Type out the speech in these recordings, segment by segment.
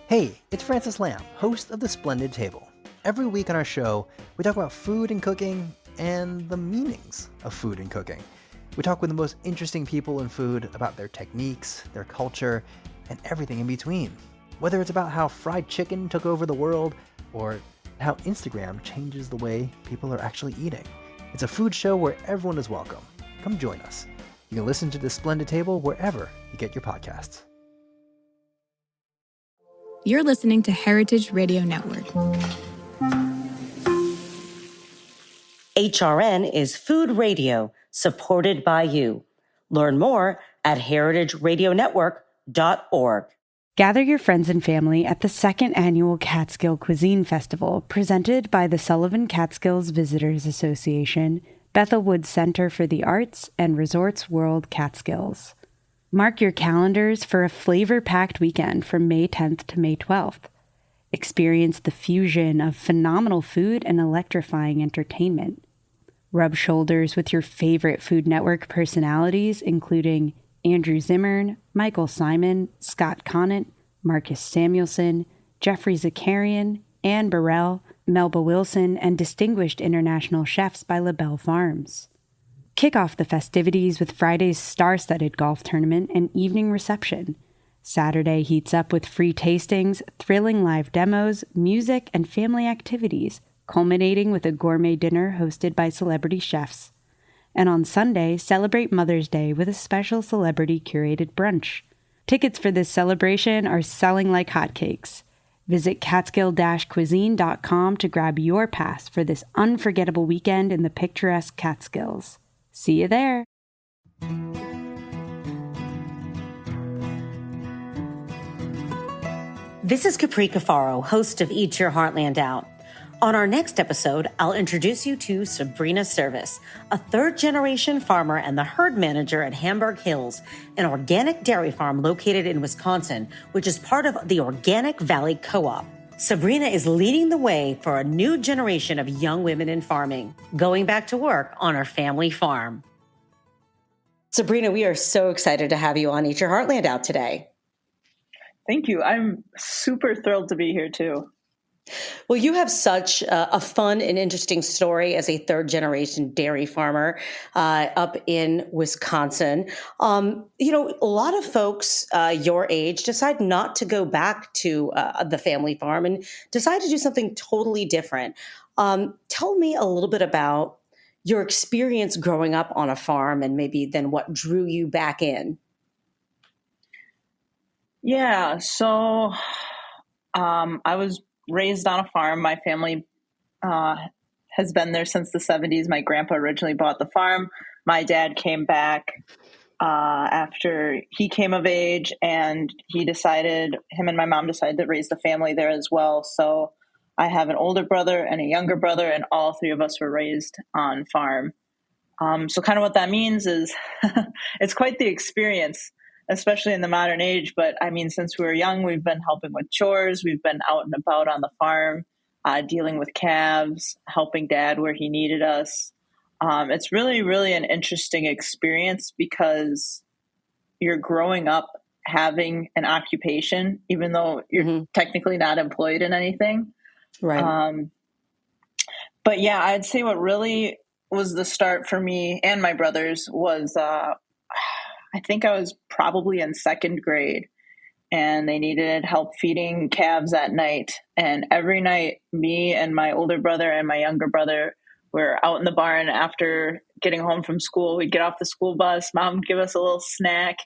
Hey, it's Francis Lamb, host of The Splendid Table. Every week on our show, we talk about food and cooking and the meanings of food and cooking. We talk with the most interesting people in food about their techniques, their culture, and everything in between. Whether it's about how fried chicken took over the world or how Instagram changes the way people are actually eating. It's a food show where everyone is welcome. Come join us. You can listen to The Splendid Table wherever you get your podcasts. You're listening to Heritage Radio Network. HRN is food radio supported by you. Learn more at heritageradionetwork.org. Gather your friends and family at the second annual Catskill Cuisine Festival presented by the Sullivan Catskills Visitors Association, Bethel Woods Center for the Arts, and Resorts World Catskills. Mark your calendars for a flavor-packed weekend from May 10th to May 12th. Experience the fusion of phenomenal food and electrifying entertainment. Rub shoulders with your favorite Food Network personalities, including Andrew Zimmern, Michael Simon, Scott Conant, Marcus Samuelson, Jeffrey Zakarian, Anne Burrell, Melba Wilson, and distinguished international chefs by LaBelle Farms. Kick off the festivities with Friday's star-studded golf tournament and evening reception. Saturday heats up with free tastings, thrilling live demos, music, and family activities, culminating with a gourmet dinner hosted by celebrity chefs. And on Sunday, celebrate Mother's Day with a special celebrity-curated brunch. Tickets for this celebration are selling like hotcakes. Visit catskill-cuisine.com to grab your pass for this unforgettable weekend in the picturesque Catskills. See you there. This is Capri Cafaro, host of Eat Your Heartland Out. On our next episode, I'll introduce you to Sabrina Servais, a third-generation farmer and the herd manager at Hamburg Hills, an organic dairy farm located in Wisconsin, which is part of the Organic Valley Co-op. Sabrina is leading the way for a new generation of young women in farming, going back to work on her family farm. Sabrina, we are so excited to have you on Eat Your Heartland Out today. Thank you. I'm super thrilled to be here too. Well, you have such a fun and interesting story as a third-generation dairy farmer up in Wisconsin. A lot of folks your age decide not to go back to the family farm and decide to do something totally different. Tell me a little bit about your experience growing up on a farm and maybe then what drew you back in. Yeah, so I was raised on a farm. My family has been there since the 70s. My grandpa originally bought the farm. My dad came back after he came of age, and him and my mom decided to raise the family there as well. So I have an older brother and a younger brother, and all three of us were raised on farm. So kind of what that means is it's quite the experience, especially in the modern age. But I mean, since we were young, we've been helping with chores. We've been out and about on the farm, dealing with calves, helping Dad where he needed us. It's really, really an interesting experience because you're growing up having an occupation, even though you're technically not employed in anything. Right. But yeah, I'd say what really was the start for me and my brothers was I think I was probably in second grade, and they needed help feeding calves at night. And every night, me and my older brother and my younger brother were out in the barn after getting home from school. We'd get off the school bus, Mom would give us a little snack,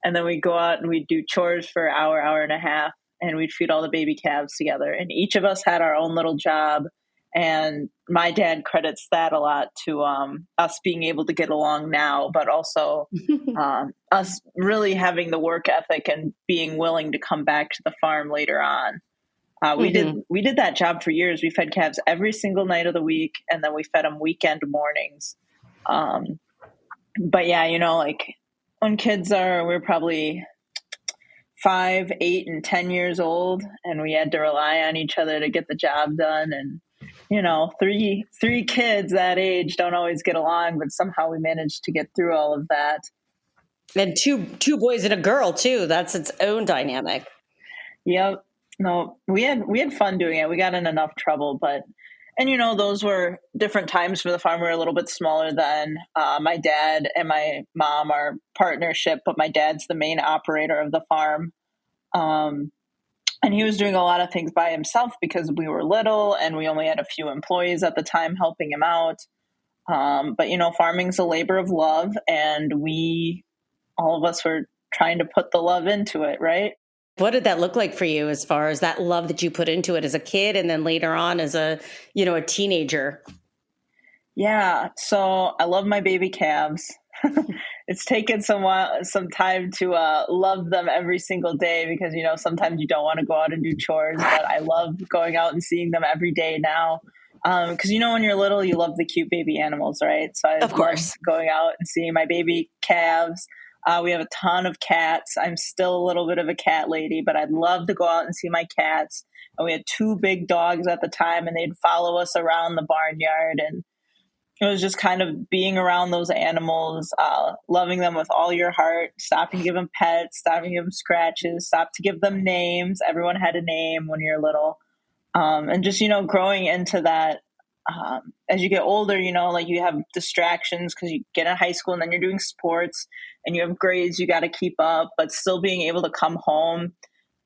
and then we'd go out and we'd do chores for an hour and a half, and we'd feed all the baby calves together. And each of us had our own little job. And my dad credits that a lot to us being able to get along now, but also us really having the work ethic and being willing to come back to the farm later on. We did that job for years. We fed calves every single night of the week, and then we fed them weekend mornings. But yeah, like when we're probably 5, 8, and 10 years old, and we had to rely on each other to get the job done. And three kids that age don't always get along, but somehow we managed to get through all of that. And two boys and a girl too. That's its own dynamic. Yep. No, we had fun doing it. We got in enough trouble, but and those were different times for the farm. We were a little bit smaller then. My dad and my mom are partnership, but my dad's the main operator of the farm. And he was doing a lot of things by himself because we were little and we only had a few employees at the time helping him out. But farming's a labor of love, and all of us were trying to put the love into it, right? What did that look like for you as far as that love that you put into it as a kid and then later on as a teenager? Yeah. So I love my baby calves. It's taken some time to love them every single day because, sometimes you don't want to go out and do chores, but I love going out and seeing them every day now. Because, when you're little, you love the cute baby animals, right? So I Of course. love going out and seeing my baby calves. We have a ton of cats. I'm still a little bit of a cat lady, but I'd love to go out and see my cats. And we had 2 big dogs at the time, and they'd follow us around the barnyard. And it was just kind of being around those animals, loving them with all your heart, stopping to give them pets, stopping to give them scratches, stop to give them names. Everyone had a name when you're little. And just, growing into that. As you get older, like you have distractions because you get in high school and then you're doing sports and you have grades you got to keep up, but still being able to come home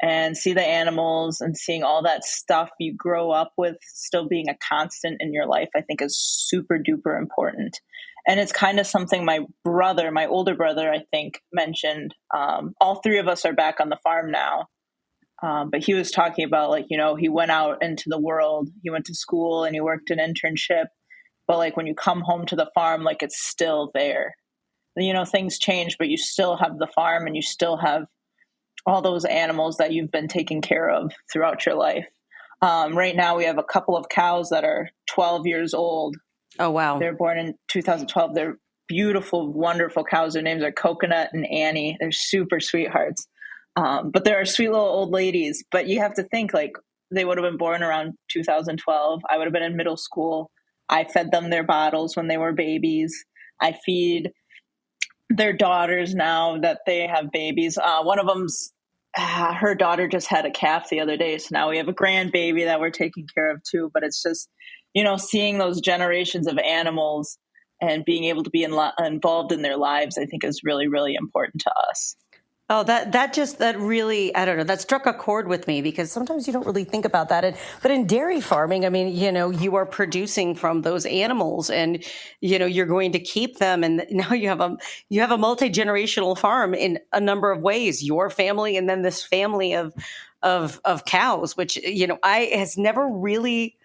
and see the animals and seeing all that stuff you grow up with still being a constant in your life, I think is super duper important. And it's kind of something my older brother, I think, mentioned. All 3 of us are back on the farm now. But he was talking about he went out into the world, he went to school and he worked an internship. But when you come home to the farm, it's still there. Things change, but you still have the farm and you still have all those animals that you've been taking care of throughout your life. Right now we have a couple of cows that are 12 years old. Oh, wow. They're born in 2012. They're beautiful, wonderful cows. Their names are Coconut and Annie. They're super sweethearts. But they're sweet little old ladies. But you have to think they would have been born around 2012. I would have been in middle school. I fed them their bottles when they were babies. I feed their daughters now that they have babies. One of them's her daughter just had a calf the other day. So now we have a grandbaby that we're taking care of too. But it's just, seeing those generations of animals and being able to be involved in their lives, I think is really, really important to us. Oh, that really, I don't know, that struck a chord with me because sometimes you don't really think about that. But in dairy farming, I mean, you are producing from those animals and, you're going to keep them. And now you have a multi-generational farm in a number of ways, your family and then this family of cows, which, has never really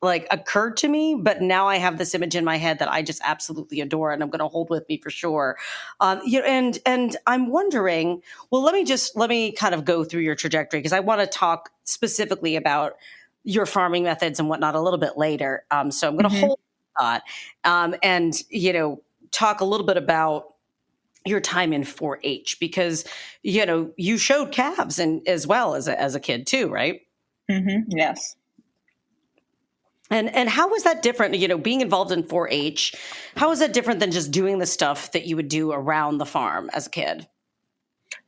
occurred to me, but now I have this image in my head that I just absolutely adore and I'm going to hold with me for sure. And I'm wondering, well, let me kind of go through your trajectory because I want to talk specifically about your farming methods and whatnot a little bit later. So I'm going to hold that and, talk a little bit about your time in 4-H because, you showed calves and as well as a kid too, right? Mm-hmm. Yes. And how was that different, being involved in 4-H? How is that different than just doing the stuff that you would do around the farm as a kid?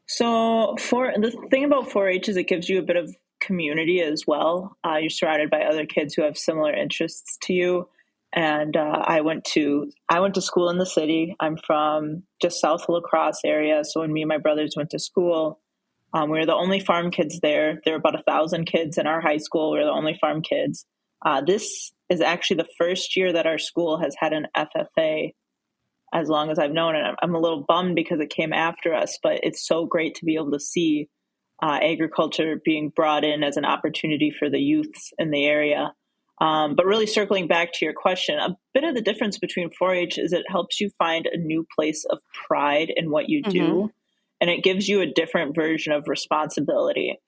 So the thing about 4-H is it gives you a bit of community as well. You're surrounded by other kids who have similar interests to you. And I went to school in the city. I'm from just south of La Crosse area. So when me and my brothers went to school, we were the only farm kids there. There were about 1,000 kids in our high school. We were the only farm kids. This is actually the first year that our school has had an FFA as long as I've known it. I'm a little bummed because it came after us, but it's so great to be able to see agriculture being brought in as an opportunity for the youths in the area. But really circling back to your question, a bit of the difference between 4-H is it helps you find a new place of pride in what you do, and it gives you a different version of responsibility.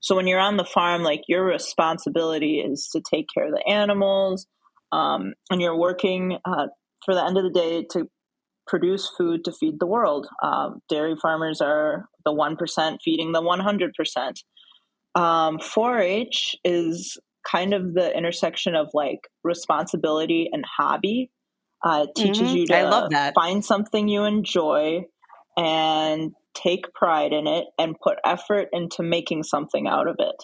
So when you're on the farm, your responsibility is to take care of the animals, and you're working for the end of the day to produce food to feed the world. Dairy farmers are the 1% feeding the 100%. 4-H is kind of the intersection of responsibility and hobby. It teaches you I love that. Find something you enjoy and take pride in it and put effort into making something out of it.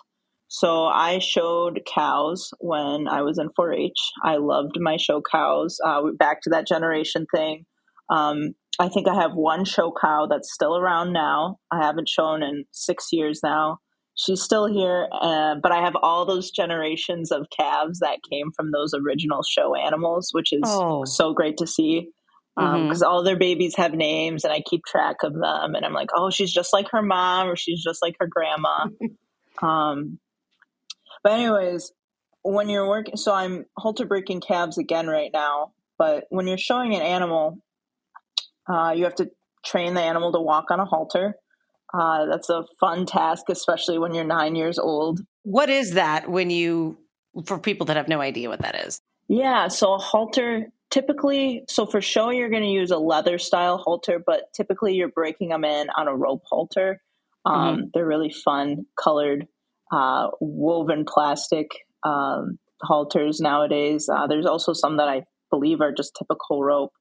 So I showed cows when I was in 4-H. I loved my show cows. Back to that generation thing. I think I have one show cow that's still around now. I haven't shown in 6 years now. She's still here, but I have all those generations of calves that came from those original show animals, which is so great to see. Because all their babies have names, and I keep track of them. And I'm like, oh, she's just like her mom, or she's just like her grandma. But anyways, when you're working, so I'm halter breaking calves again right now. But when you're showing an animal, you have to train the animal to walk on a halter. That's a fun task, especially when you're 9 years old. What is that for people that have no idea what that is? Yeah, so a halter typically, so for show, you're going to use a leather style halter, but typically you're breaking them in on a rope halter. They're really fun, colored, woven plastic halters nowadays. There's also some that I believe are just typical rope.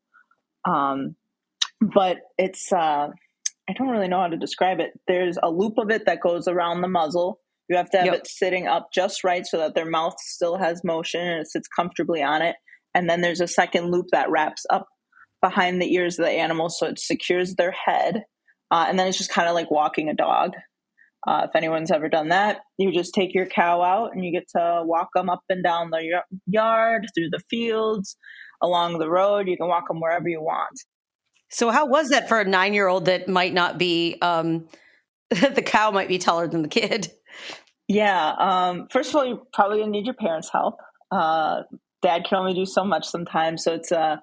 But it's, I don't really know how to describe it. There's a loop of it that goes around the muzzle. You have to have it sitting up just right so that their mouth still has motion and it sits comfortably on it. And then there's a second loop that wraps up behind the ears of the animal so it secures their head. And then it's just kind of like walking a dog. If anyone's ever done that, you just take your cow out and you get to walk them up and down the yard, through the fields, along the road. You can walk them wherever you want. So how was that for a 9-year-old that might not be, the cow might be taller than the kid? Yeah. First of all, you're probably going to need your parents' help. Dad can only do so much sometimes. So it's a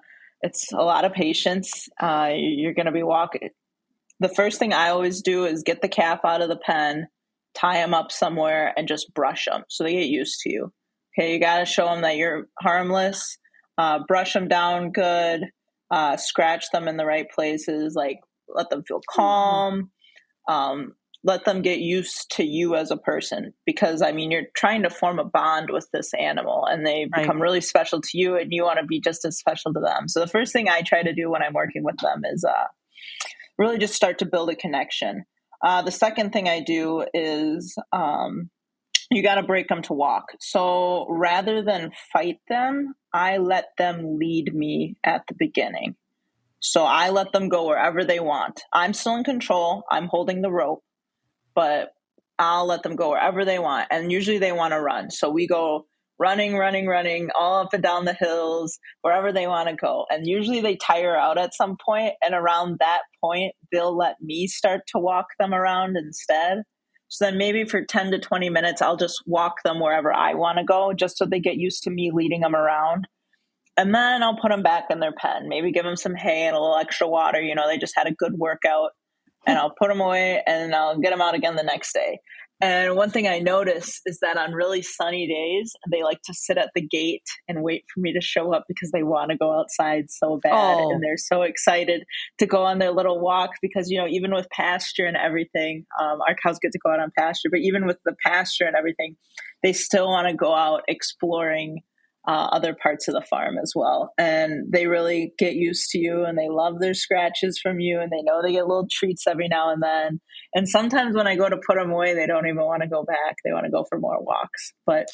lot of patience. You're going to be walking. The first thing I always do is get the calf out of the pen, tie them up somewhere, and just brush them so they get used to you. Okay, you got to show them that you're harmless. Brush them down good. Scratch them in the right places. Like let them feel calm. Let them get used to you as a person, because I mean, you're trying to form a bond with this animal and they become really special to you and you want to be just as special to them. So the first thing I try to do when I'm working with them is really just start to build a connection. The second thing I do is you got to break them to walk. So rather than fight them, I let them lead me at the beginning. So I let them go wherever they want. I'm still in control. I'm holding the rope, but I'll let them go wherever they want. And usually they want to run. So we go running, all up and down the hills, wherever they want to go. And usually they tire out at some point. And around that point, they'll let me start to walk them around instead. So then maybe for 10 to 20 minutes, I'll just walk them wherever I want to go, just so they get used to me leading them around. And then I'll put them back in their pen, maybe give them some hay and a little extra water. You know, they just had a good workout. And I'll put them away and I'll get them out again the next day. And one thing I notice is that on really sunny days, they like to sit at the gate and wait for me to show up because they want to go outside so bad. And they're so excited to go on their little walk because, you know, even with pasture and everything, our cows get to go out on pasture, but even with the pasture and everything, they still want to go out exploring other parts of the farm as well. And they really get used to you and they love their scratches from you and they know they get little treats every now and then. And sometimes when I go to put them away, they don't even want to go back. They want to go for more walks. But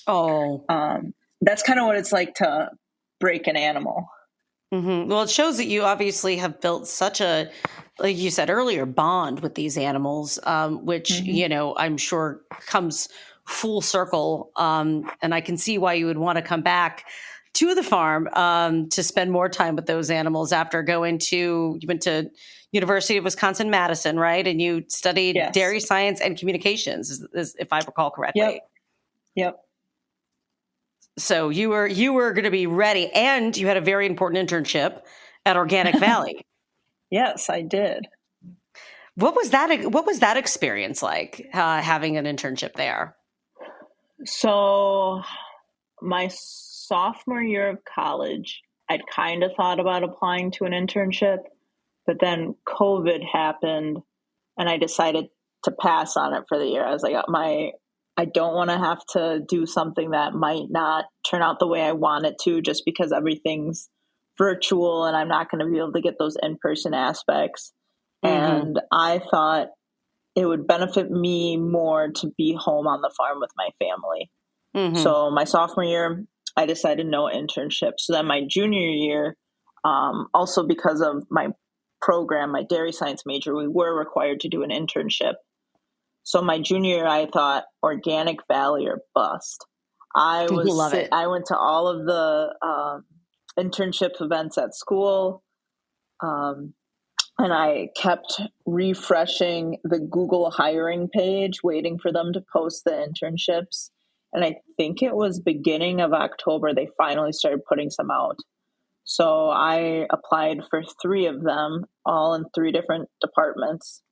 that's kind of what it's like to break an animal. Well, it shows that you obviously have built such a, like you said earlier, bond with these animals, which, you know, I'm sure comes full circle. And I can see why you would want to come back to the farm to spend more time with those animals after you went to University of Wisconsin-Madison, right? And you studied dairy science and communications, if I recall correctly. Yep. So you were going to be ready, and you had a very important internship at Organic Valley. Yes, I did. What was that experience like, having an internship there? So my sophomore year of college, I'd kind of thought about applying to an internship, but then COVID happened and I decided to pass on it for the year. I was like, I don't want to have to do something that might not turn out the way I want it to, just because everything's virtual and I'm not going to be able to get those in-person aspects. And I thought, it would benefit me more to be home on the farm with my family. So my sophomore year, I decided no internship. So then my junior year, also because of my program, my dairy science major, we were required to do an internship. So my junior year, I thought Organic Valley or bust. Love it. I went to all of the internship events at school, and I kept refreshing the Google hiring page, waiting for them to post the internships. And I think it was beginning of October, they finally started putting some out. So I applied for 3 of them, all in 3 different departments.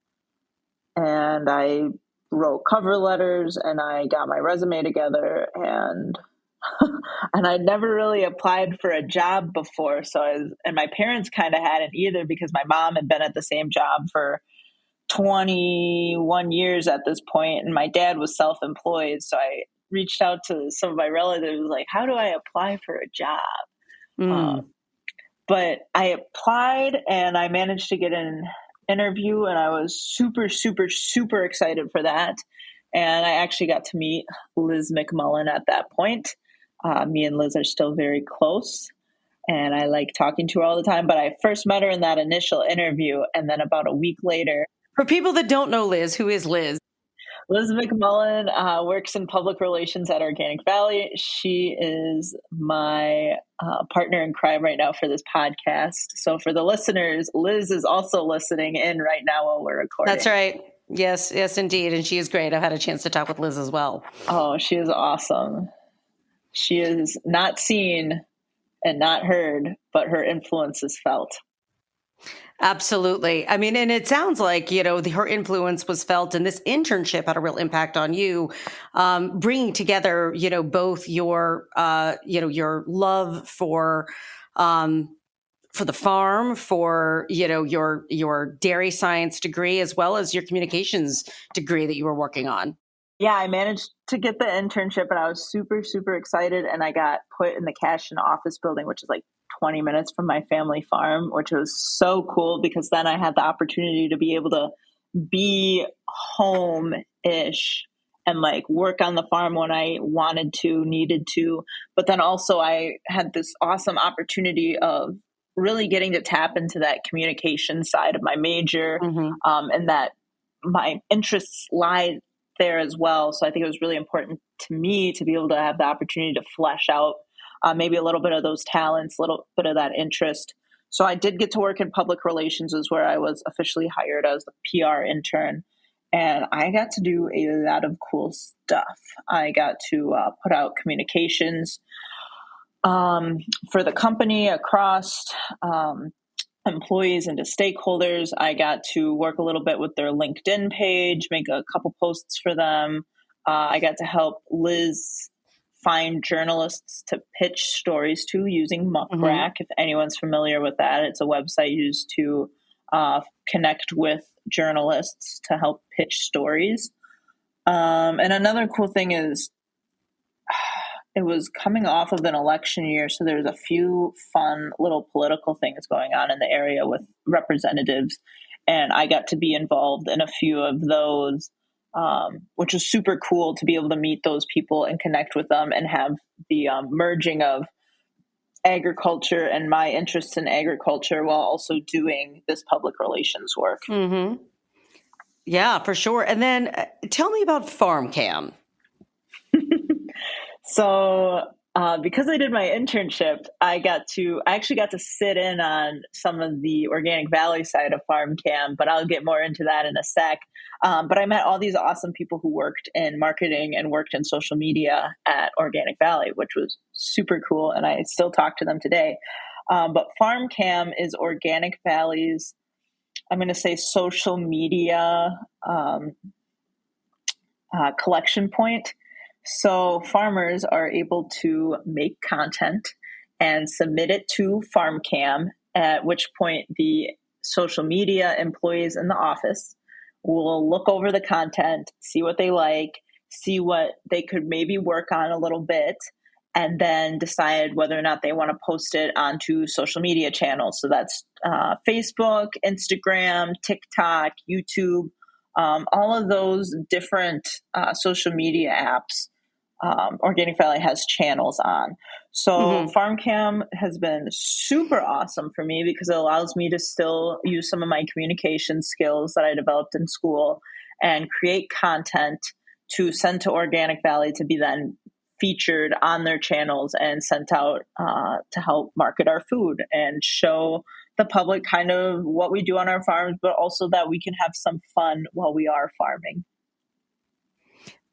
And I wrote cover letters and I got my resume together, and I'd never really applied for a job before. And my parents kind of hadn't either, because my mom had been at the same job for 21 years at this point, and my dad was self-employed. So I reached out to some of my relatives, like, how do I apply for a job? But I applied and I managed to get an interview, and I was super, super, super excited for that. And I actually got to meet Liz McMullen at that point. Me and Liz are still very close, and I like talking to her all the time. But I first met her in that initial interview, and then about a week later. For people that don't know Liz, who is Liz? Liz McMullen works in public relations at Organic Valley. She is my partner in crime right now for this podcast. So for the listeners, Liz is also listening in right now while we're recording. That's right. Yes, indeed. And she is great. I've had a chance to talk with Liz as well. Oh, she is awesome. She is not seen and not heard, but her influence is felt. Absolutely. I mean, and it sounds like, her influence was felt, and this internship had a real impact on you, bringing together, both your love for the farm, for, your dairy science degree, as well as your communications degree that you were working on. Yeah, I managed to get the internship, and I was super, super excited. And I got put in the cash and office building, which is like 20 minutes from my family farm, which was so cool, because then I had the opportunity to be able to be home-ish and like work on the farm when I wanted to, needed to. But then also I had this awesome opportunity of really getting to tap into that communication side of my major, and that my interests lie there as well. So I think it was really important to me to be able to have the opportunity to flesh out maybe a little bit of those talents, a little bit of that interest. So I did get to work in public relations, is where I was officially hired as the PR intern. And I got to do a lot of cool stuff. I got to put out communications for the company across employees and to stakeholders. I got to work a little bit with their LinkedIn page, make a couple posts for them. I got to help Liz find journalists to pitch stories to using MuckRack. If anyone's familiar with that, it's a website used to connect with journalists to help pitch stories. And another cool thing is it was coming off of an election year, so there's a few fun little political things going on in the area with representatives, and I got to be involved in a few of those, which was super cool to be able to meet those people and connect with them and have the merging of agriculture and my interest in agriculture while also doing this public relations work. Yeah, for sure. And then tell me about FarmCam. So because I did my internship, I actually got to sit in on some of the Organic Valley side of FarmCam, but I'll get more into that in a sec. But I met all these awesome people who worked in marketing and worked in social media at Organic Valley, which was super cool. And I still talk to them today. But FarmCam is Organic Valley's, I'm going to say, social media collection point. So farmers are able to make content and submit it to FarmCam, at which point the social media employees in the office will look over the content, see what they like, see what they could maybe work on a little bit, and then decide whether or not they want to post it onto social media channels. So that's Facebook, Instagram, TikTok, YouTube, all of those different social media apps, Organic Valley has channels on. So FarmCam has been super awesome for me because it allows me to still use some of my communication skills that I developed in school and create content to send to Organic Valley to be then featured on their channels and sent out to help market our food and show the public kind of what we do on our farms, but also that we can have some fun while we are farming.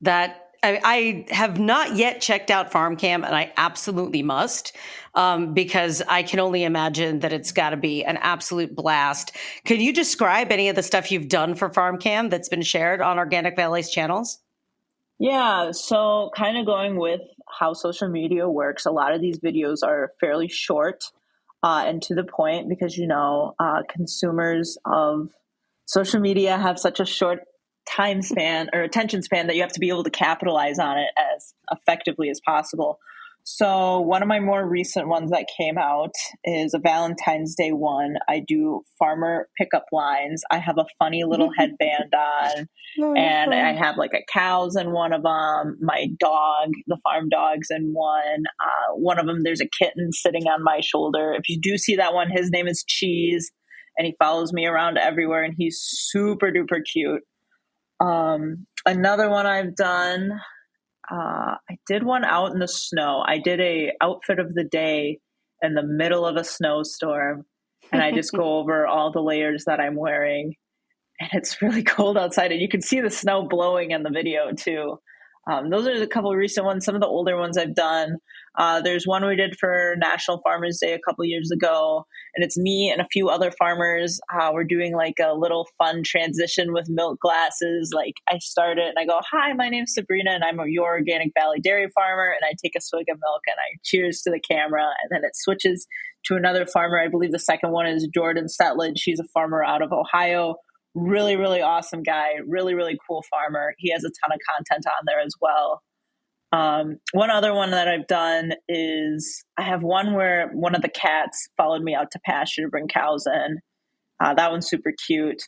That I have not yet checked out FarmCam, and I absolutely must, because I can only imagine that it's got to be an absolute blast. Could you describe any of the stuff you've done for FarmCam that's been shared on Organic Valley's channels? Yeah, so kind of going with how social media works, a lot of these videos are fairly short and to the point because, consumers of social media have such a short time span or attention span that you have to be able to capitalize on it as effectively as possible. So one of my more recent ones that came out is a Valentine's Day one. I do farmer pickup lines. I have a funny little headband on, and I have like a cow's in one of them, my dog, the farm dog's in one. One of them, there's a kitten sitting on my shoulder. If you do see that one, his name is Cheese, and he follows me around everywhere, and he's super duper cute. Another one I've done, I did one out in the snow. I did a outfit of the day in the middle of a snowstorm, and I just go over all the layers that I'm wearing, and it's really cold outside, and you can see the snow blowing in the video too. Those are a couple of recent ones. Some of the older ones I've done. There's one we did for National Farmers Day a couple of years ago, and it's me and a few other farmers. We're doing like a little fun transition with milk glasses. Like I start it and I go, "Hi, my name's Sabrina, and I'm your Organic Valley dairy farmer." And I take a swig of milk and I cheers to the camera, and then it switches to another farmer. I believe the second one is Jordan Settlage. He's a farmer out of Ohio. Really, really awesome guy. Really, really cool farmer. He has a ton of content on there as well. One other one that I've done is I have one where one of the cats followed me out to pasture to bring cows in. That one's super cute.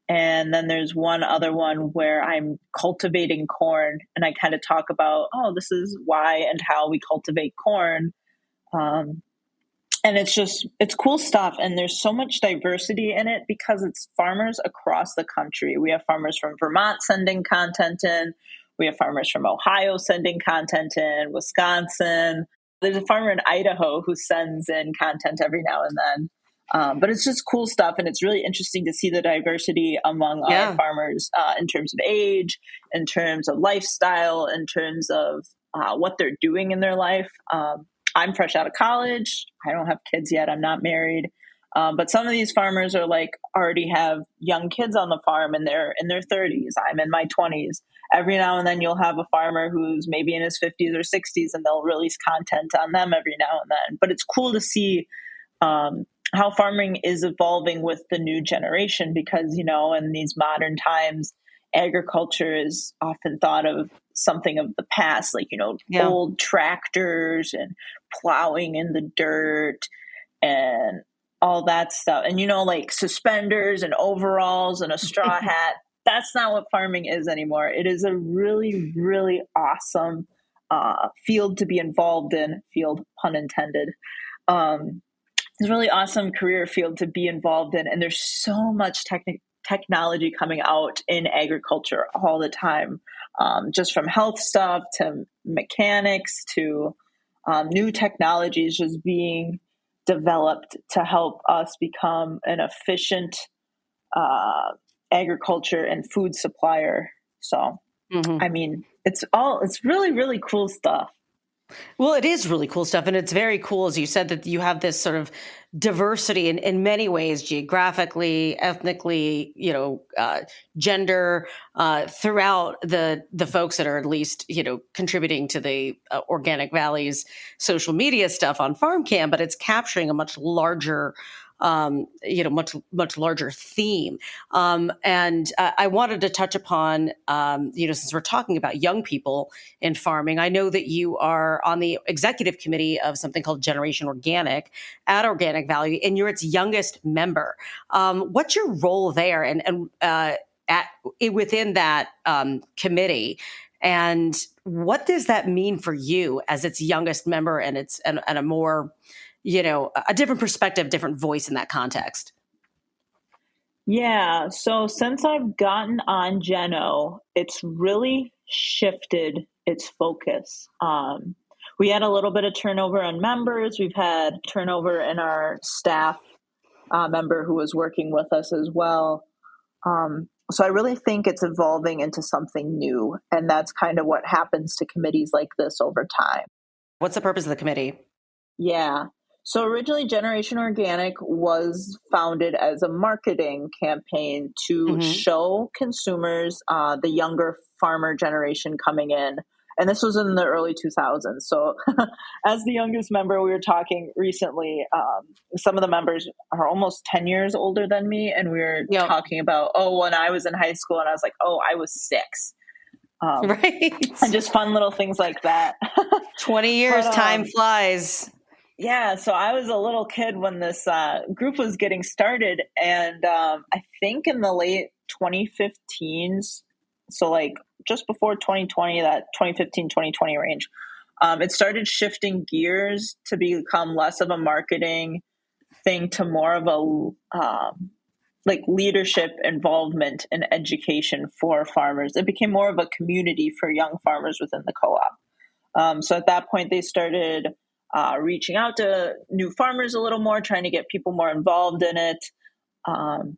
And then there's one other one where I'm cultivating corn, and I kind of talk about, this is why and how we cultivate corn. And it's cool stuff. And there's so much diversity in it because it's farmers across the country. We have farmers from Vermont sending content in. We have farmers from Ohio sending content in, Wisconsin. There's a farmer in Idaho who sends in content every now and then. But it's just cool stuff. And it's really interesting to see the diversity among our farmers in terms of age, in terms of lifestyle, in terms of what they're doing in their life. I'm fresh out of college. I don't have kids yet. I'm not married. But some of these farmers are like already have young kids on the farm and they're in their 30s. I'm in my 20s. Every now and then you'll have a farmer who's maybe in his 50s or 60s, and they'll release content on them every now and then. But it's cool to see how farming is evolving with the new generation because, in these modern times, agriculture is often thought of something of the past, like, old tractors and plowing in the dirt and all that stuff. And, like suspenders and overalls and a straw hat. That's not what farming is anymore. It is a really, really awesome field to be involved in, field pun intended. It's a really awesome career field to be involved in. And there's so much technology coming out in agriculture all the time, just from health stuff to mechanics to new technologies just being developed to help us become an efficient agriculture and food supplier. So, I mean, it's really, really cool stuff. Well, it is really cool stuff. And it's very cool, as you said, that you have this sort of diversity in many ways, geographically, ethnically, gender, throughout the folks that are at least, contributing to the Organic Valley's social media stuff on FarmCam, but it's capturing a much larger much larger theme. And I wanted to touch upon, since we're talking about young people in farming, I know that you are on the executive committee of something called Generation Organic at Organic Valley, and you're its youngest member. What's your role there? And within that committee. And what does that mean for you as its youngest member and a more, a different perspective, different voice in that context? Yeah, so since I've gotten on Geno, it's really shifted its focus. We had a little bit of turnover on members. We've had turnover in our staff member who was working with us as well. So I really think it's evolving into something new. And that's kind of what happens to committees like this over time. What's the purpose of the committee? Yeah. So originally Generation Organic was founded as a marketing campaign to show consumers the younger farmer generation coming in. And this was in the early 2000s. So as the youngest member, we were talking recently, some of the members are almost 10 years older than me. And we were talking about, when I was in high school and I was like, I was 6. Right. And just fun little things like that. 20 years, time flies. Yeah, so I was a little kid when this group was getting started, and I think in the late 2015s, so like just before 2020, that 2015-2020 range, it started shifting gears to become less of a marketing thing to more of a like leadership involvement and education for farmers. It became more of a community for young farmers within the co-op. So at that point, they started reaching out to new farmers a little more, trying to get people more involved in it. And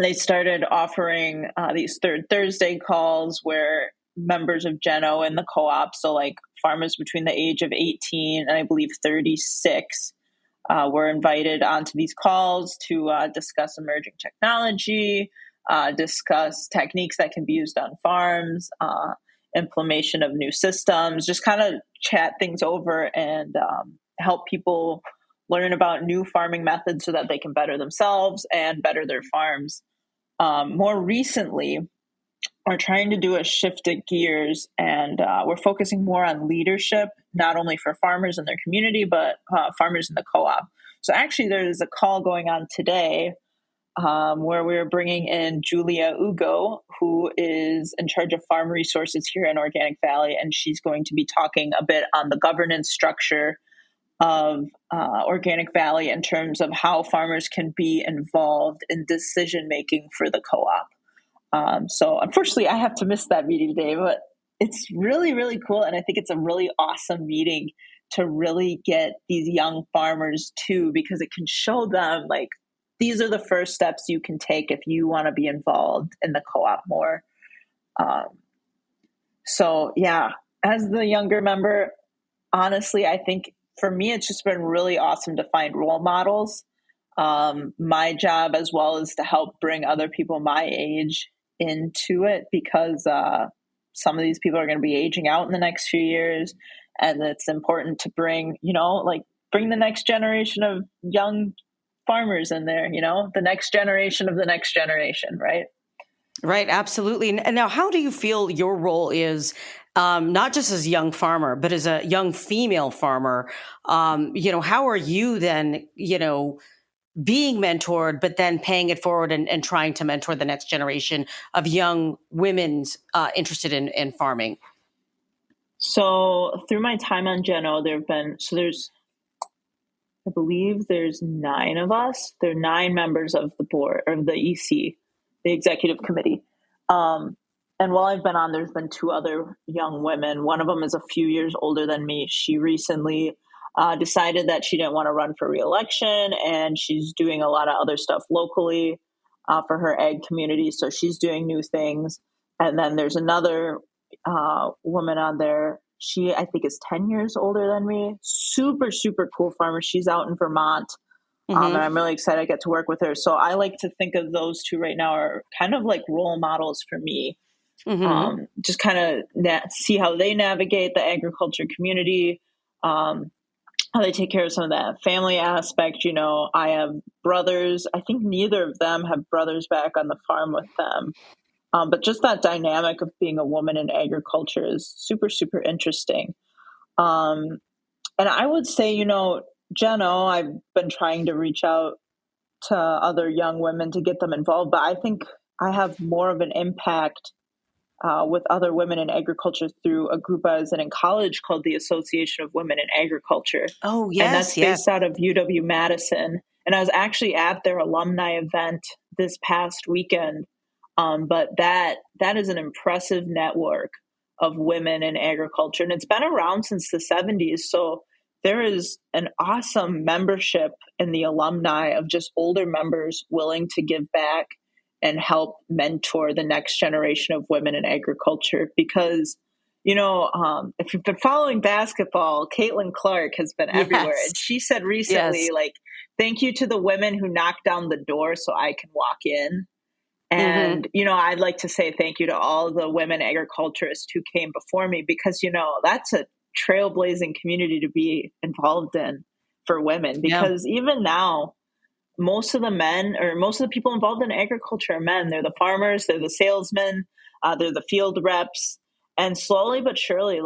they started offering these Third Thursday calls where members of Geno in the co-op, so like farmers between the age of 18 and I believe 36, were invited onto these calls to discuss emerging technology, discuss techniques that can be used on farms, implementation of new systems, just kind of chat things over and help people learn about new farming methods so that they can better themselves and better their farms. More recently, we're trying to do a shift of gears, and we're focusing more on leadership, not only for farmers in their community, but farmers in the co-op. So actually, there's a call going on today where we're bringing in Julia Ugo, who is in charge of farm resources here in Organic Valley, and she's going to be talking a bit on the governance structure of Organic Valley in terms of how farmers can be involved in decision making for the co-op. So unfortunately, I have to miss that meeting today, but it's really, really cool. And I think it's a really awesome meeting to really get these young farmers too, because it can show them like, these are the first steps you can take if you want to be involved in the co-op more. So yeah, as the younger member, honestly, I think for me, it's just been really awesome to find role models. My job as well is to help bring other people my age into it, because some of these people are going to be aging out in the next few years, and it's important to bring the next generation of young farmers in there, the next generation of the next generation, right? Right, absolutely. And now, how do you feel your role is, not just as a young farmer, but as a young female farmer? How are you then, being mentored, but then paying it forward and trying to mentor the next generation of young women interested in farming? So through my time on Geno, I believe there's 9 of us. There are 9 members of the board, of the EC, the executive committee. And while I've been on, there's been 2 other young women. One of them is a few years older than me. She recently decided that she didn't want to run for re-election, and she's doing a lot of other stuff locally for her ag community. So she's doing new things. And then there's another woman on there. She, I think, is 10 years older than me. Super, super cool farmer. She's out in Vermont. And I'm really excited I get to work with her. So I like to think of those 2 right now are kind of like role models for me. Just kind of see how they navigate the agriculture community, how they take care of some of that family aspect. I have brothers. I think neither of them have brothers back on the farm with them. But just that dynamic of being a woman in agriculture is super, super interesting. And I would say, Geno, I've been trying to reach out to other young women to get them involved, but I think I have more of an impact with other women in agriculture through a group I was in college called the Association of Women in Agriculture. Oh, And that's yes, yes. based out of UW-Madison. And I was actually at their alumni event this past weekend. But that is an impressive network of women in agriculture. And it's been around since the 70s. So there is an awesome membership in the alumni of just older members willing to give back and help mentor the next generation of women in agriculture. Because, if you've been following basketball, Caitlin Clark has been everywhere. Yes. And she said recently, Yes. thank you to the women who knocked down the door so I can walk in. And, I'd like to say thank you to all the women agriculturists who came before me, because, that's a trailblazing community to be involved in for women. Because even now, most of the men, or most of the people involved in agriculture, are men. They're the farmers, they're the salesmen, they're the field reps. And slowly but surely,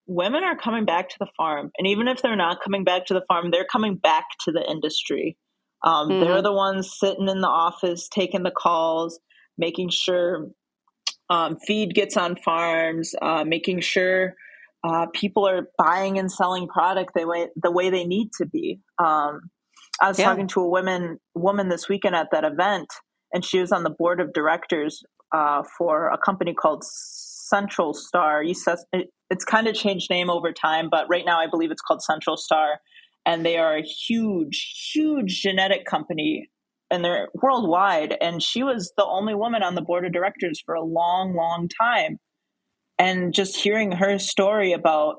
women are coming back to the farm. And even if they're not coming back to the farm, they're coming back to the industry. They're the ones sitting in the office, taking the calls, making sure feed gets on farms, making sure people are buying and selling product the way they need to be. I was talking to a woman this weekend at that event, and she was on the board of directors for a company called Central Star. It's kind of changed name over time, but right now I believe it's called Central Star. And they are a huge, huge genetic company, and they're worldwide. And she was the only woman on the board of directors for a long, long time. And just hearing her story about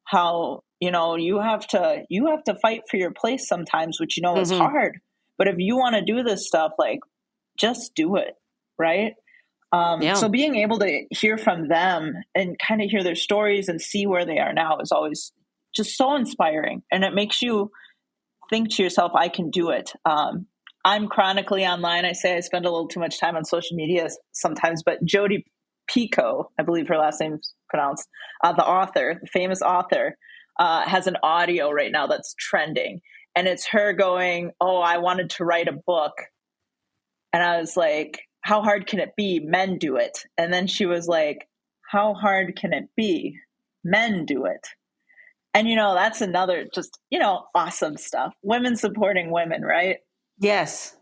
how, you have to fight for your place sometimes, which, is hard. But if you want to do this stuff, just do it. Right. So being able to hear from them and kind of hear their stories and see where they are now is always just so inspiring. And it makes you think to yourself, I can do it. I'm chronically online. I say I spend a little too much time on social media sometimes, but Jodi Picoult, I believe her last name's pronounced, the famous author, has an audio right now that's trending. And it's her going, I wanted to write a book. And I was like, how hard can it be? Men do it. And then she was like, how hard can it be? Men do it. And, that's another just, awesome stuff. Women supporting women, right? Yes,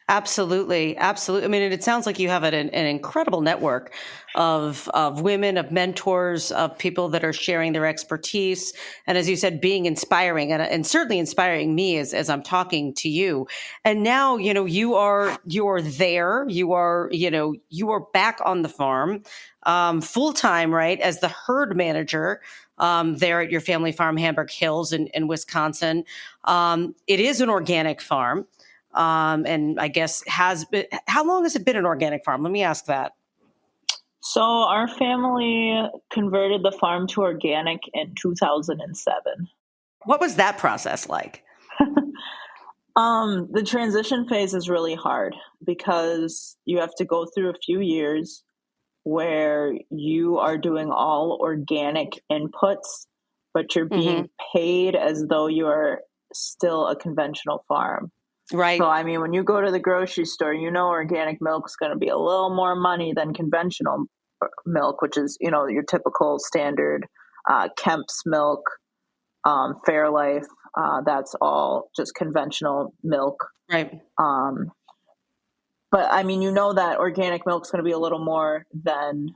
absolutely. Absolutely. I mean, it sounds like you have an incredible network of women, of mentors, of people that are sharing their expertise. And as you said, being inspiring and certainly inspiring me as I'm talking to you. And now, you are there, you are back on the farm, full time, right? As the herd manager there at your family farm, Hamburg Hills in Wisconsin. It is an organic farm. And I guess how long has it been an organic farm? Let me ask that. So our family converted the farm to organic in 2007. What was that process like? The transition phase is really hard because you have to go through a few years where you are doing all organic inputs, but you're being paid as though you are still a conventional farm. Right. So, I mean, when you go to the grocery store, organic milk is going to be a little more money than conventional milk, which is, your typical standard Kemp's milk, Fairlife. That's all just conventional milk. Right. But I mean, that organic milk is going to be a little more than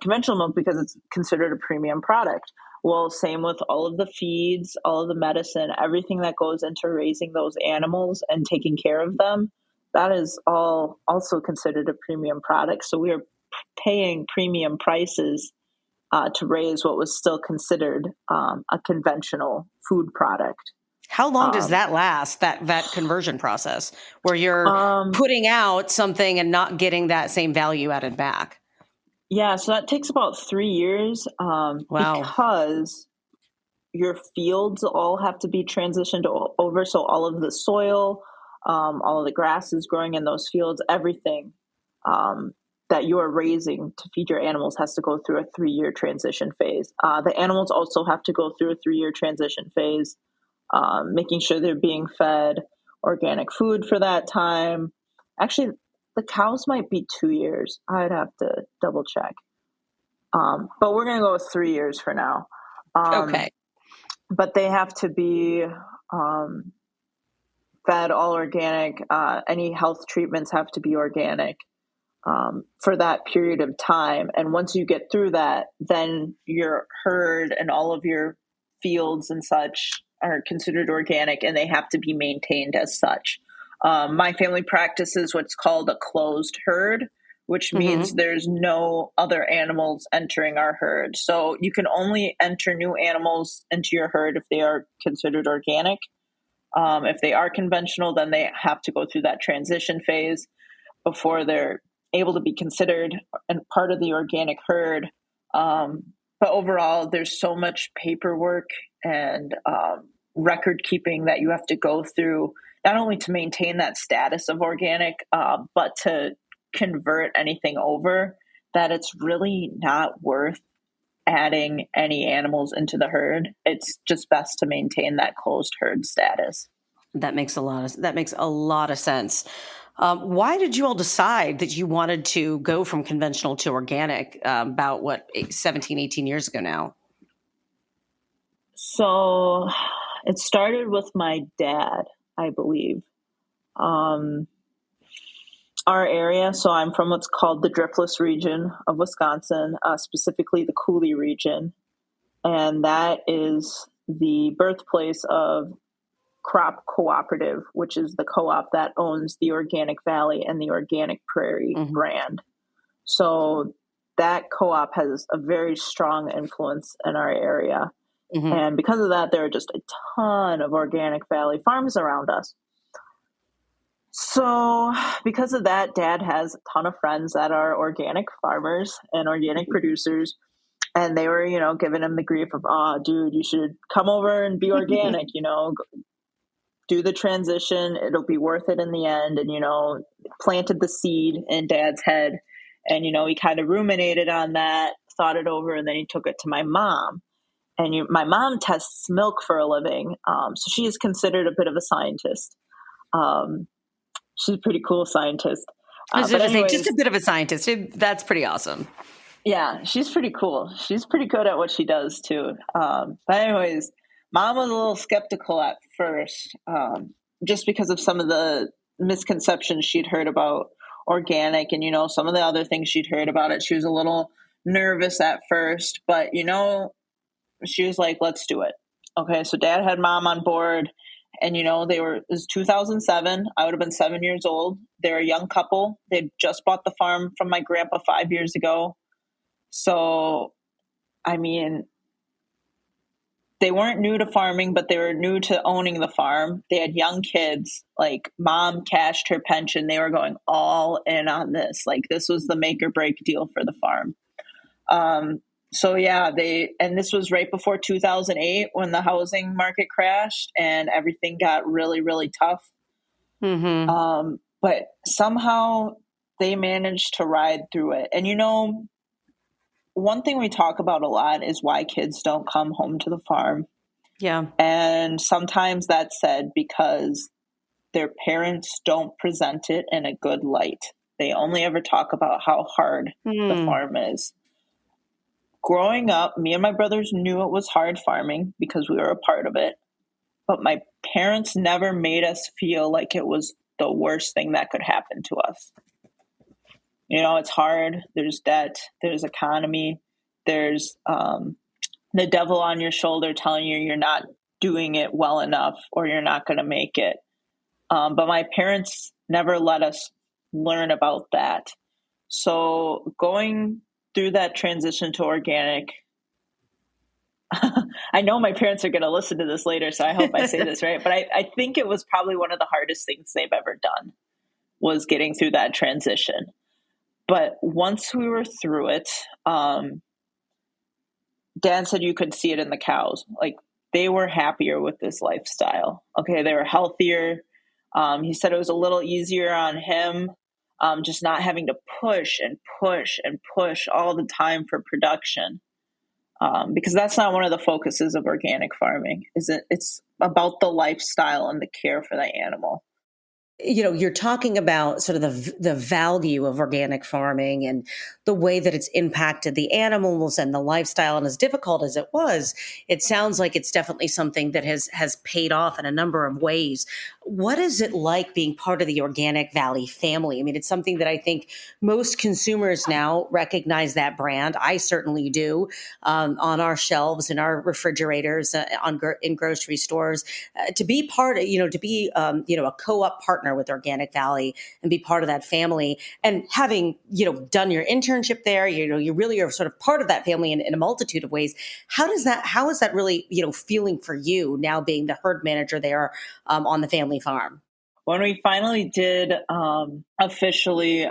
conventional milk because it's considered a premium product. Well, same with all of the feeds, all of the medicine, everything that goes into raising those animals and taking care of them. That is all also considered a premium product. So we are paying premium prices to raise what was still considered a conventional food product. How long does that last, that conversion process, where you're putting out something and not getting that same value added back? Yeah, so that takes about 3 years because your fields all have to be transitioned over. So all of the soil, all of the grasses growing in those fields, everything that you are raising to feed your animals has to go through a 3-year transition phase. The animals also have to go through a 3-year transition phase, making sure they're being fed organic food for that time. Actually, the cows might be 2 years. I'd have to double check. But we're going to go with 3 years for now. Okay. But they have to be fed all organic. Any health treatments have to be organic for that period of time. And once you get through that, then your herd and all of your fields and such are considered organic, and they have to be maintained as such. My family practices what's called a closed herd, which means there's no other animals entering our herd. So you can only enter new animals into your herd if they are considered organic. If they are conventional, then they have to go through that transition phase before they're able to be considered and part of the organic herd. But overall, there's so much paperwork and record keeping that you have to go through, not only to maintain that status of organic, but to convert anything over, that it's really not worth adding any animals into the herd. It's just best to maintain that closed herd status. That makes a lot of sense. Why did you all decide that you wanted to go from conventional to organic about 17, 18 years ago now? So it started with my dad, I believe. Our area, so I'm from what's called the Driftless region of Wisconsin, specifically the Coulee region. And that is the birthplace of Crop Cooperative, which is the co-op that owns the Organic Valley and the Organic Prairie brand. So that co-op has a very strong influence in our area. And because of that, there are just a ton of Organic Valley farms around us. So because of that, Dad has a ton of friends that are organic farmers and organic producers. And they were, giving him the grief of, dude, you should come over and be organic, do the transition. It'll be worth it in the end. And, planted the seed in Dad's head. And, he kind of ruminated on that, thought it over, and then he took it to my mom. And my mom tests milk for a living. So she is considered a bit of a scientist. She's a pretty cool scientist. Just a bit of a scientist. That's pretty awesome. Yeah, she's pretty cool. She's pretty good at what she does too. But anyways, Mom was a little skeptical at first, just because of some of the misconceptions she'd heard about organic and, some of the other things she'd heard about it. She was a little nervous at first, but, she was like, let's do it. Okay, so Dad had Mom on board. And, it was 2007. I would have been 7 years old. They're a young couple. They'd just bought the farm from my grandpa 5 years ago. So, I mean, they weren't new to farming, but they were new to owning the farm. They had young kids. Like, Mom cashed her pension. They were going all in on this. Like, this was the make or break deal for the farm. So yeah, and this was right before 2008 when the housing market crashed and everything got really, really tough. But somehow they managed to ride through it. And one thing we talk about a lot is why kids don't come home to the farm. Yeah. And sometimes that's said because their parents don't present it in a good light. They only ever talk about how hard the farm is. Growing up, me and my brothers knew it was hard farming because we were a part of it. But my parents never made us feel like it was the worst thing that could happen to us. It's hard. There's debt. There's economy. There's the devil on your shoulder telling you you're not doing it well enough or you're not going to make it. But my parents never let us learn about that. So going through that transition to organic, I know my parents are going to listen to this later, so I hope I say this right. But I think it was probably one of the hardest things they've ever done was getting through that transition. But once we were through it, Dad said you could see it in the cows. Like, they were happier with this lifestyle. Okay, they were healthier. He said it was a little easier on him. Just not having to push and push and push all the time for production. Because that's not one of the focuses of organic farming. It's about the lifestyle and the care for the animal. you're talking about sort of the value of organic farming and the way that it's impacted the animals and the lifestyle. And as difficult as it was, it sounds like it's definitely something that has paid off in a number of ways. What is it like being part of the Organic Valley family? I mean, it's something that I think most consumers now recognize that brand. I certainly do, on our shelves, in our refrigerators, in grocery stores. To be part of, to be, a co-op partner with Organic Valley and be part of that family, and having, done your internship there, you really are sort of part of that family in a multitude of ways. How is that really, feeling for you now being the herd manager there on the family farm? When we finally did officially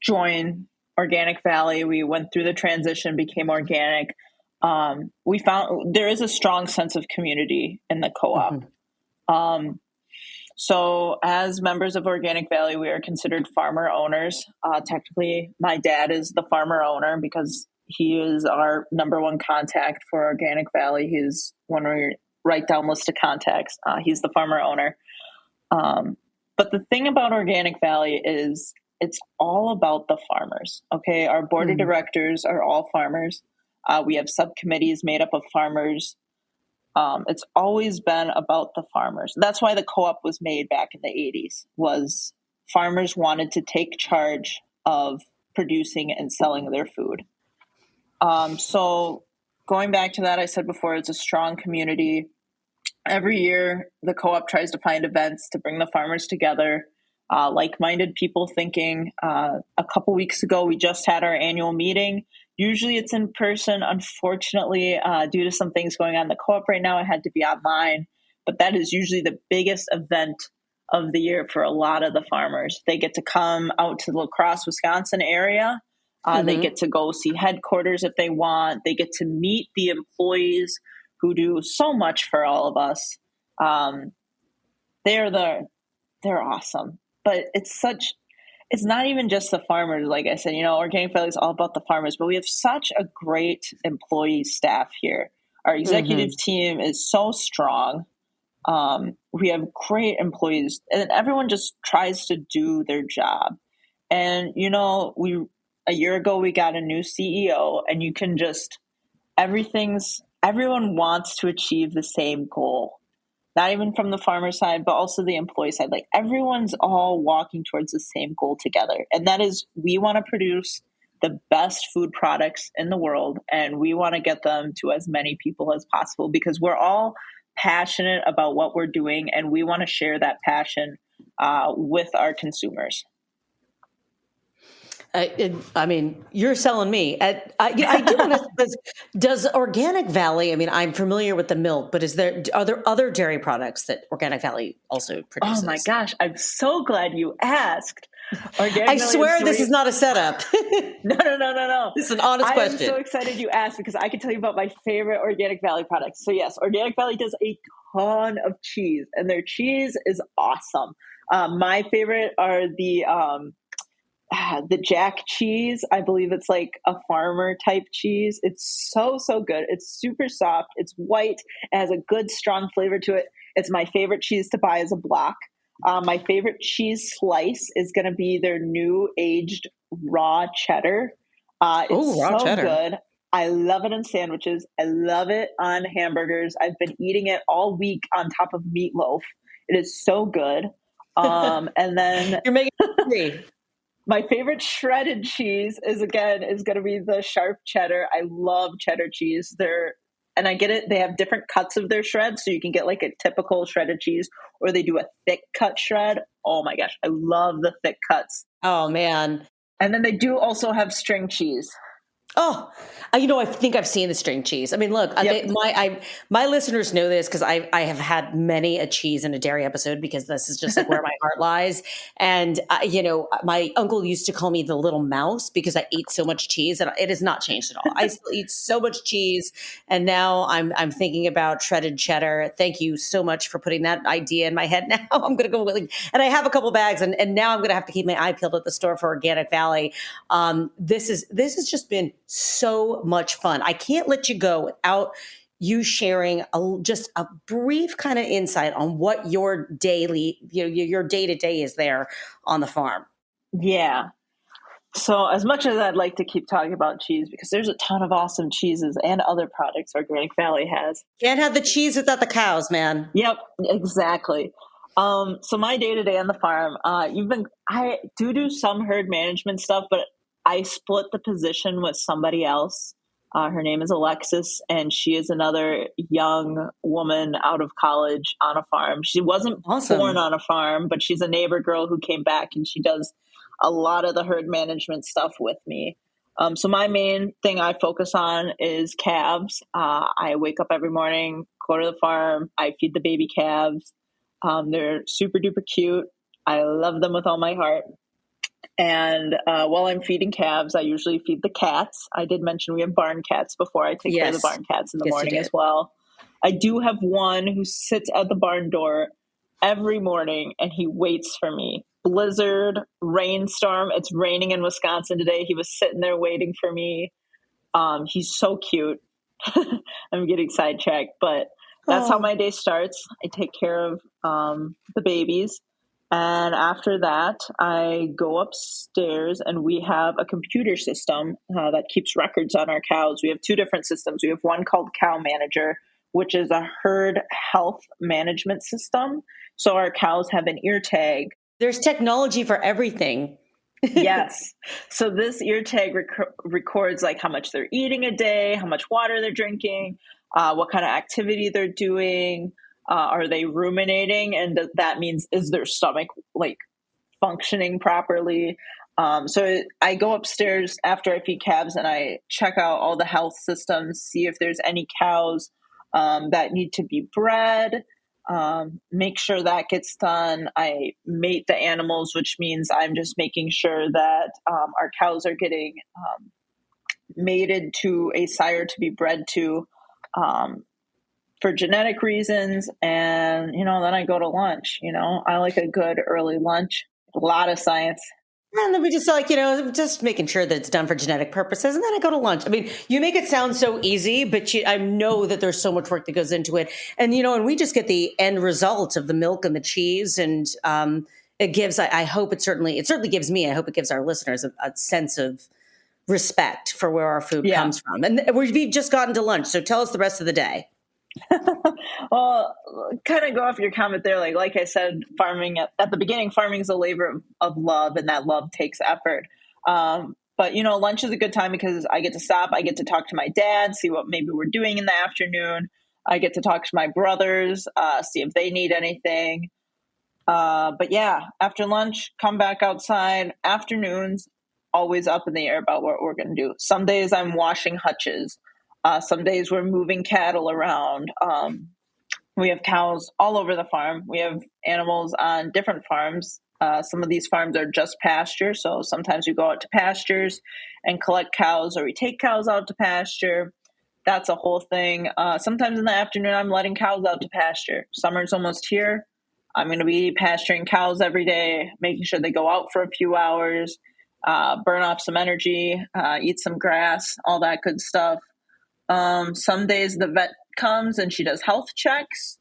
join Organic Valley, we went through the transition, became organic. We found there is a strong sense of community in the co-op. Mm-hmm. So as members of Organic Valley, we are considered farmer owners. Technically, my dad is the farmer owner because he is our number one contact for Organic Valley. He's when we write down list of contacts, he's the farmer owner. But the thing about Organic Valley is it's all about the farmers. Okay. Our board of directors are all farmers. We have subcommittees made up of farmers. It's always been about the farmers. That's why the co-op was made back in the 80s, was farmers wanted to take charge of producing and selling their food. So going back to that, I said before, it's a strong community. Every year, the co-op tries to find events to bring the farmers together, like-minded people thinking. A couple weeks ago, we just had our annual meeting. Usually it's in person. Unfortunately, due to some things going on in the co-op right now, it had to be online. But that is usually the biggest event of the year for a lot of the farmers. They get to come out to the La Crosse, Wisconsin area. They get to go see headquarters if they want. They get to meet the employees who do so much for all of us. They're awesome. But it's not even just the farmers. Like I said, Organic Valley is all about the farmers, but we have such a great employee staff here. Our executive team is so strong. We have great employees, and everyone just tries to do their job. And, a year ago, we got a new CEO, and you can everyone wants to achieve the same goal. Not even from the farmer side, but also the employee side. Like everyone's all walking towards the same goal together. And that is, we want to produce the best food products in the world. And we want to get them to as many people as possible because we're all passionate about what we're doing. And we want to share that passion with our consumers. You're selling me. I do want to. Does Organic Valley? I mean, I'm familiar with the milk, but are there other dairy products that Organic Valley also produces? Oh my gosh, I'm so glad you asked. I swear this is not a setup. No. This is an honest question. I'm so excited you asked because I can tell you about my favorite Organic Valley products. So yes, Organic Valley does a ton of cheese, and their cheese is awesome. My favorite are the Jack cheese. I believe it's like a farmer type cheese. It's so good. It's super soft. It's white. It has a good strong flavor to it. It's my favorite cheese to buy as a block. My favorite cheese slice is going to be their new aged raw cheddar. It's raw cheddar. Good. I love it in sandwiches. I love it on hamburgers. I've been eating it all week on top of meatloaf. It is so good. And then you're making it free. My favorite shredded cheese is going to be the sharp cheddar. I love cheddar cheese. And I get it. They have different cuts of their shreds. So you can get like a typical shredded cheese or they do a thick cut shred. Oh my gosh. I love the thick cuts. Oh man. And then they do also have string cheese. Oh, I think I've seen the string cheese. I mean, look, yep. My listeners know this because I have had many a cheese in a dairy episode because this is just like where my heart lies. And, my uncle used to call me the little mouse because I ate so much cheese, and it has not changed at all. I still eat so much cheese. And now I'm thinking about shredded cheddar. Thank you so much for putting that idea in my head. Now I'm going to go and I have a couple bags and now I'm going to have to keep my eye peeled at the store for Organic Valley. This has just been so much fun. I can't let you go without you sharing just a brief kind of insight on what your daily, your day-to-day is there on the farm. Yeah. So as much as I'd like to keep talking about cheese, because there's a ton of awesome cheeses and other products Organic Valley has. Can't have the cheese without the cows, man. Yep, exactly. So my day to day on the farm, I do some herd management stuff, but I split the position with somebody else. Her name is Alexis, and she is another young woman out of college on a farm. She wasn't born on a farm, but she's a neighbor girl who came back, and she does a lot of the herd management stuff with me. So my main thing I focus on is calves. I wake up every morning, go to the farm, I feed the baby calves. They're super duper cute. I love them with all my heart. And while I'm feeding calves, I usually feed the cats. I did mention we have barn cats before. I take care of the barn cats in the morning as well. I do have one who sits at the barn door every morning and he waits for me. Blizzard, rainstorm. It's raining in Wisconsin today. He was sitting there waiting for me. He's so cute. I'm getting sidetracked, but that's how my day starts. I take care of the babies. And after that, I go upstairs and we have a computer system that keeps records on our cows. We have two different systems. We have one called Cow Manager, which is a herd health management system. So our cows have an ear tag. There's technology for everything. Yes. So this ear tag records like how much they're eating a day, how much water they're drinking, what kind of activity they're doing. Are they ruminating? And that means, is their stomach like functioning properly? So I go upstairs after I feed calves and I check out all the health systems, see if there's any cows that need to be bred. Make sure that gets done. I mate the animals, which means I'm just making sure that our cows are getting mated to a sire to be bred to for genetic reasons. And, then I go to lunch. I like a good early lunch, a lot of science. And then we just just making sure that it's done for genetic purposes. And then I go to lunch. I mean, you make it sound so easy, but I know that there's so much work that goes into it. And, and we just get the end result of the milk and the cheese. And it gives, I hope it certainly gives me, I hope it gives our listeners a sense of respect for where our food comes from. And we've just gotten to lunch. So tell us the rest of the day. Well, kind of go off your comment there. Like I said, farming at the beginning, farming is a labor of love, and that love takes effort. But lunch is a good time because I get to stop. I get to talk to my dad, see what maybe we're doing in the afternoon. I get to talk to my brothers, see if they need anything. But yeah, after lunch, come back outside. Afternoons, always up in the air about what we're going to do. Some days I'm washing hutches. Some days we're moving cattle around. We have cows all over the farm. We have animals on different farms. Some of these farms are just pasture. So sometimes we go out to pastures and collect cows, or we take cows out to pasture. That's a whole thing. Sometimes in the afternoon, I'm letting cows out to pasture. Summer's almost here. I'm going to be pasturing cows every day, making sure they go out for a few hours, burn off some energy, eat some grass, all that good stuff. Some days the vet comes and she does health checks,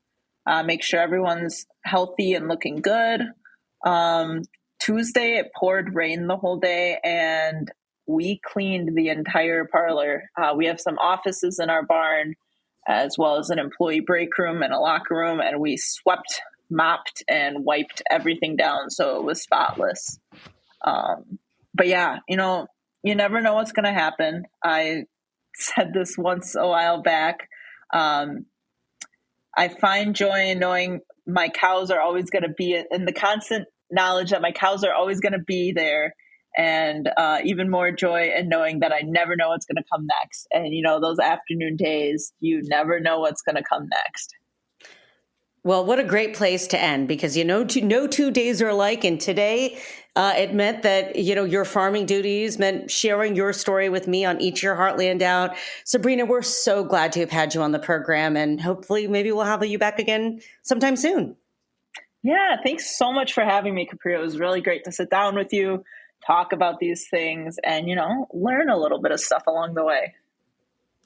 make sure everyone's healthy and looking good. Tuesday, it poured rain the whole day and we cleaned the entire parlor. We have some offices in our barn as well as an employee break room and a locker room, and we swept, mopped, and wiped everything down so it was spotless. But yeah, you never know what's going to happen. I said this once a while back. I find joy in knowing my cows are always going to be in the constant knowledge that my cows are always going to be there. And even more joy in knowing that I never know what's going to come next. And, those afternoon days, you never know what's going to come next. Well, what a great place to end, because, no 2 days are alike. And today it meant that, your farming duties meant sharing your story with me on Eat Your Heartland Out. Sabrina, we're so glad to have had you on the program, and hopefully maybe we'll have you back again sometime soon. Yeah, thanks so much for having me, Capri. It was really great to sit down with you, talk about these things, and, learn a little bit of stuff along the way.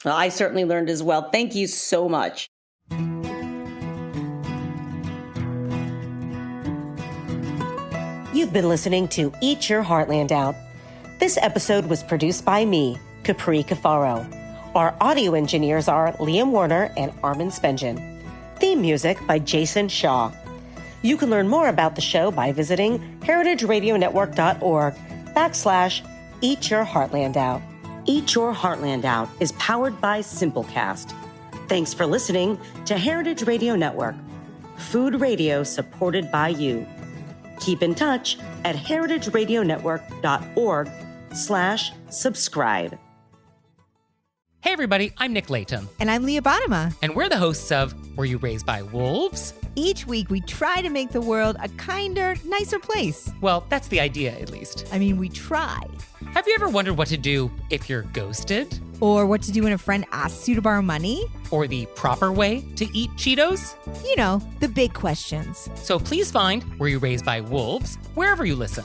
Well, I certainly learned as well. Thank you so much. You've been listening to Eat Your Heartland Out. This episode was produced by me, Capri Cafaro. Our audio engineers are Liam Warner and Armin Spengen. Theme music by Jason Shaw. You can learn more about the show by visiting heritageradionetwork.org/Eat Your Heartland Out. Eat Your Heartland Out is powered by Simplecast. Thanks for listening to Heritage Radio Network, food radio supported by you. Keep in touch at heritageradionetwork.org/subscribe. Hey everybody, I'm Nick Latham. And I'm Leah Bottima. And we're the hosts of Were You Raised by Wolves? Each week we try to make the world a kinder, nicer place. Well, that's the idea, at least. I mean, we try. Have you ever wondered what to do if you're ghosted? Or what to do when a friend asks you to borrow money? Or the proper way to eat Cheetos? You know, the big questions. So please find Were You Raised by Wolves wherever you listen.